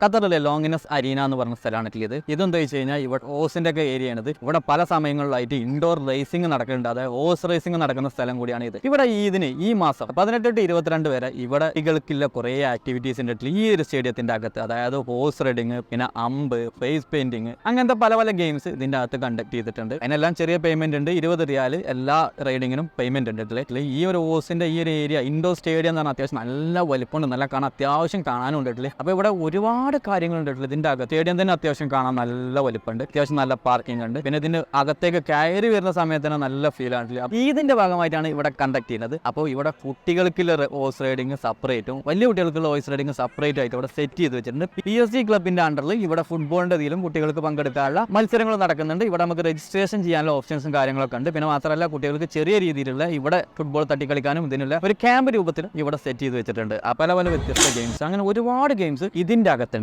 ഖത്തറിലെ ലോങ്ങിനസ് അരീന എന്ന് പറഞ്ഞ സ്ഥലമാണ് ഇത്. ഇതെന്താ വെച്ച് കഴിഞ്ഞാൽ ഇവിടെ ഓസിന്റെ ഒക്കെ ഏരിയ ആണ്. ഇവിടെ പല സമയങ്ങളിലായിട്ട് ഇൻഡോർ റേസിംഗ് നടക്കുന്നുണ്ട്. അതായത് ഓസ് റേസിംഗ് നടക്കുന്ന സ്ഥലം കൂടിയാണ് ഇത്. ഇവിടെ ഈ മാസം 18 to 22 വരെ ഇവിടെ കുട്ടികൾക്കുള്ള കുറേ ആക്ടിവിറ്റീസ് ഉണ്ട് ഈ ഒരു സ്റ്റേഡിയത്തിന്റെ അകത്ത്. അതായത് ഹോഴ്സ് റൈഡിങ്, പിന്നെ അമ്പ്, ഫേസ് പെയിന്റിങ്, അങ്ങനത്തെ പല പല ഗെയിംസ് ഇതിന്റെ അകത്ത് കണ്ടക്ട് ചെയ്തിട്ടുണ്ട്. അതിനെല്ലാം ചെറിയ പേയ്മെന്റ് ഉണ്ട്. 20 റിയാൽ എല്ലാ റൈഡിങ്ങിനും പേയ്മെന്റ് ഉണ്ട്. ഈ ഒരു ഓസിന്റെ ഈ ഒരു ഏരിയ ഇൻഡോർ സ്റ്റേഡിയം എന്ന് പറഞ്ഞാൽ അത്യാവശ്യം നല്ല വലിപ്പമുണ്ട്, നല്ല കാണാൻ അത്യാവശ്യം കാണാനും ഉണ്ട്. അപ്പോൾ ഇവിടെ ഒരുപാട് കാര്യങ്ങളുണ്ട് ഇതിന്റെ അകത്ത്. സ്റ്റേഡിയം തന്നെ അത്യാവശ്യം കാണാൻ നല്ല വലിപ്പമുണ്ട്, അത്യാവശ്യം നല്ല പാർക്കിംഗ് ഉണ്ട്. പിന്നെ ഇതിന്റെ അകത്തേക്ക് കയറി വരുന്ന സമയത്ത് തന്നെ നല്ല ഫീൽ ആണ്. ഇതിന്റെ ഭാഗമായിട്ടാണ് ഇവിടെ കണ്ടക്ട് ചെയ്യുന്നത്. അപ്പോൾ ഇവിടെ കുട്ടികൾക്കുള്ള ഹോഴ്സ് റൈഡിങ് സെപ്പറേറ്റും വലിയ കുട്ടികൾക്കുള്ള ഹോഴ്സ് റൈഡിങ് സെപ്പറേറ്റ് ആയിട്ട് ഇവിടെ സെറ്റ് ചെയ്ത് വെച്ചിട്ടുണ്ട്. PSG ക്ലബിന്റെ അണ്ടറിൽ ഇവിടെ ഫുട്ബോളിന്റെ ഇതിലും കുട്ടികൾക്ക് പങ്കെടുക്കാനുള്ള മത്സരങ്ങൾ നടക്കുന്നുണ്ട്. ഇവിടെ നമുക്ക് രജിസ്ട്രേഷൻ ചെയ്യാനുള്ള ഓപ്ഷൻസും കാര്യങ്ങളൊക്കെ ഉണ്ട്. പിന്നെ മാത്രമല്ല കുട്ടികൾക്ക് ചെറിയ രീതിയിലുള്ള ഇവിടെ ഫുട്ബോൾ തട്ടിക്കളിക്കാനും ഇതിനുള്ള ഒരു ക്യാമ്പ് രൂപത്തിൽ ഇവിടെ സെറ്റ് ചെയ്ത് വെച്ചിട്ടുണ്ട്. പല പല വ്യത്യസ്ത ഗെയിംസ്, അങ്ങനെ ഒരുപാട് ഗെയിംസ് ഇതിന്റെ അകത്തുണ്ട്.